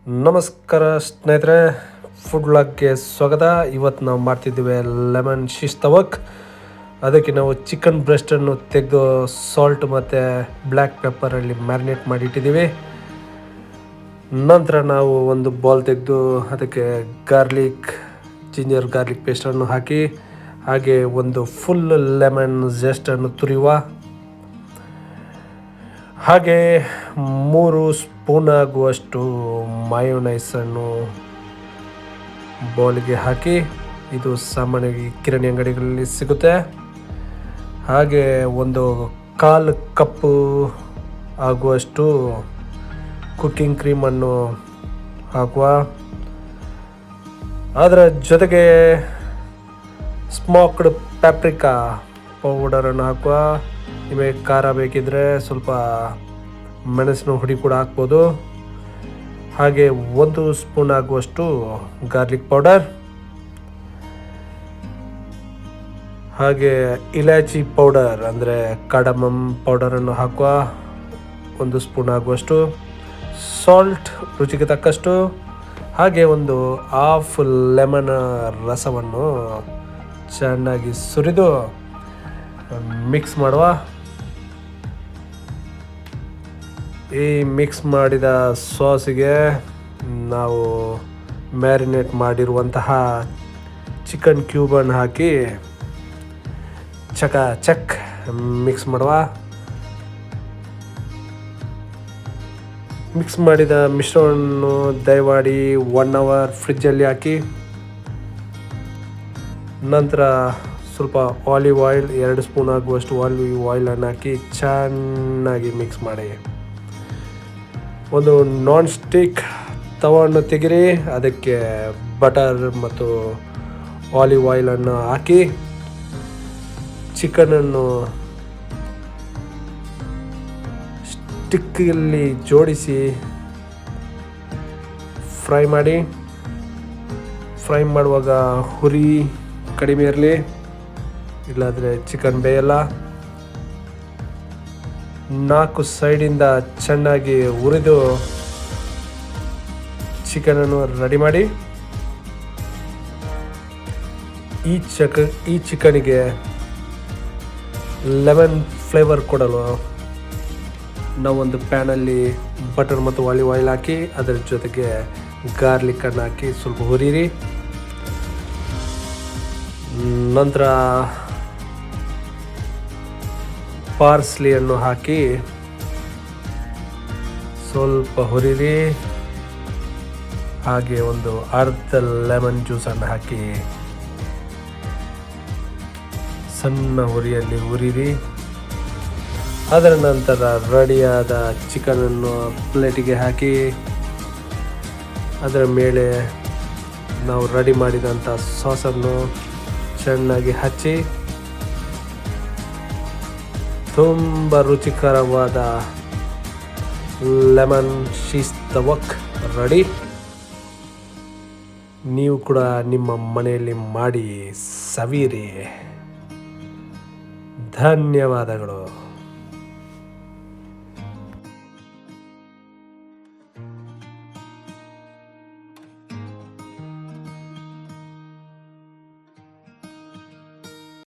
ನಮಸ್ಕಾರ ಸ್ನೇಹಿತರೆ, ಫುಡ್ ವ್ಲಾಗ್ಗೆ ಸ್ವಾಗತ. ಇವತ್ತು ನಾವು ಮಾಡ್ತಿದ್ದೀವಿ ಲೆಮನ್ ಶಿಶ್ ತವಕ್. ಅದಕ್ಕೆ ನಾವು ಚಿಕನ್ ಬ್ರೆಸ್ಟನ್ನು ತೆಗೆದು ಸಾಲ್ಟ್ ಮತ್ತು ಬ್ಲ್ಯಾಕ್ ಪೆಪ್ಪರಲ್ಲಿ ಮ್ಯಾರಿನೇಟ್ ಮಾಡಿ ಇಟ್ಟಿದ್ದೀವಿ. ನಂತರ ನಾವು ಒಂದು ಬೌಲ್ ತೆಗೆದು ಅದಕ್ಕೆ ಜಿಂಜರ್ ಗಾರ್ಲಿಕ್ ಪೇಸ್ಟನ್ನು ಹಾಕಿ, ಹಾಗೆ ಒಂದು ಫುಲ್ ಲೆಮನ್ ಜೆಸ್ಟನ್ನು ತುರಿಯುವ, ಹಾಗೆ 3 ಸ್ಪೂನ್ ಆಗುವಷ್ಟು ಮಯೋನೈಸನ್ನು ಬೌಲಿಗೆ ಹಾಕಿ, ಇದು ಸಾಮಾನ್ಯವಾಗಿ ಕಿರಾಣಿ ಅಂಗಡಿಗಳಲ್ಲಿ ಸಿಗುತ್ತೆ. ಹಾಗೆ ಒಂದು 1/4 ಕಪ್ಪು ಆಗುವಷ್ಟು ಕುಕ್ಕಿಂಗ್ ಕ್ರೀಮನ್ನು ಹಾಕುವ. ಅದರ ಜೊತೆಗೆ ಸ್ಮೋಕ್ಡ್ ಪ್ಯಾಪ್ರಿಕಾ ಪೌಡರನ್ನು ಹಾಕುವ. ನಿಮಗೆ ಖಾರ ಬೇಕಿದ್ದರೆ ಸ್ವಲ್ಪ ಮೆಣಸಿನ ಹುಡಿ ಕೂಡ ಹಾಕ್ಬೋದು. ಹಾಗೆ 1 ಸ್ಪೂನ್ ಆಗುವಷ್ಟು ಗಾರ್ಲಿಕ್ ಪೌಡರ್, ಹಾಗೆ ಇಲಾಚಿ ಪೌಡರ್ ಅಂದರೆ ಕಾರ್ಡಮಮ್ ಪೌಡರನ್ನು ಹಾಕುವ 1 ಸ್ಪೂನ್ ಆಗುವಷ್ಟು, ಸಾಲ್ಟ್ ರುಚಿಗೆ ತಕ್ಕಷ್ಟು, ಹಾಗೆ ಒಂದು ಹಾಫ್ ಲೆಮನ್ ರಸವನ್ನು ಚೆನ್ನಾಗಿ ಸುರಿದು ಮಿಕ್ಸ್ ಮಾಡುವ. ಈ ಮಿಕ್ಸ್ ಮಾಡಿದ ಸಾಸಿಗೆ ನಾವು ಮ್ಯಾರಿನೇಟ್ ಮಾಡಿರುವಂತಹ ಚಿಕನ್ ಕ್ಯೂಬನ್ನು ಹಾಕಿ ಚಕ್ ಮಿಕ್ಸ್ ಮಾಡುವ. ಮಿಕ್ಸ್ ಮಾಡಿದ ಮಿಶ್ರಣವನ್ನು ದಯಮಾಡಿ 1 ಅವರ್ ಫ್ರಿಜ್ಜಲ್ಲಿ ಹಾಕಿ, ನಂತರ ಸ್ವಲ್ಪ ಆಲಿವ್ ಆಯಿಲ್ 2 ಸ್ಪೂನ್ ಆಗುವಷ್ಟು ಆಲಿವ್ ಆಯಿಲನ್ನು ಹಾಕಿ ಚೆನ್ನಾಗಿ ಮಿಕ್ಸ್ ಮಾಡಿ. ಒಂದು ನಾನ್ ಸ್ಟಿಕ್ ತವನ್ನು ತೆಗೆರಿ, ಅದಕ್ಕೆ ಬಟರ್ ಮತ್ತು ಆಲಿವ್ ಆಯಿಲನ್ನು ಹಾಕಿ ಚಿಕನನ್ನು ಸ್ಟಿಕ್ಕಲ್ಲಿ ಜೋಡಿಸಿ ಫ್ರೈ ಮಾಡಿ. ಫ್ರೈ ಮಾಡುವಾಗ ಹುರಿ ಕಡಿಮೆ ಇರಲಿ, ಇಲ್ಲಾಂದರೆ ಚಿಕನ್ ಬೇಯಲ್ಲ. 4 ಸೈಡಿಂದ ಚೆನ್ನಾಗಿ ಹುರಿದು ಚಿಕನನ್ನು ರೆಡಿ ಮಾಡಿ. ಈ ಚಿಕನಿಗೆ ಲೆಮನ್ ಫ್ಲೇವರ್ ಕೊಡಲು ನಾವೊಂದು ಪ್ಯಾನಲ್ಲಿ ಬಟರ್ ಮತ್ತು ಆಲಿವ್ ಆಯಿಲ್ ಹಾಕಿ, ಅದರ ಜೊತೆಗೆ ಗಾರ್ಲಿಕ್ಕನ್ನು ಹಾಕಿ ಸ್ವಲ್ಪ ಹುರಿರಿ. ನಂತರ ಪಾರ್ಸ್ಲಿಯನ್ನು ಹಾಕಿ ಸ್ವಲ್ಪ ಹುರಿರಿ. ಹಾಗೆ ಒಂದು ಅರ್ಧ ಲೆಮನ್ ಜ್ಯೂಸನ್ನು ಹಾಕಿ ಸಣ್ಣ ಹುರಿಯಲ್ಲಿ ಹುರಿರಿ. ಅದರ ನಂತರ ರೆಡಿಯಾದ ಚಿಕನನ್ನು ಪ್ಲೇಟಿಗೆ ಹಾಕಿ, ಅದರ ಮೇಲೆ ನಾವು ರೆಡಿ ಮಾಡಿದಂಥ ಸಾಸನ್ನು ಚೆನ್ನಾಗಿ ಹಚ್ಚಿ, ತುಂಬ ರುಚಿಕರವಾದ ಲೆಮನ್ ಶಿಶ್ ತವಕ್ ರೆಡಿ. ನೀವು ಕೂಡ ನಿಮ್ಮ ಮನೆಯಲ್ಲಿ ಮಾಡಿ ಸವಿಯಿರಿ. ಧನ್ಯವಾದಗಳು.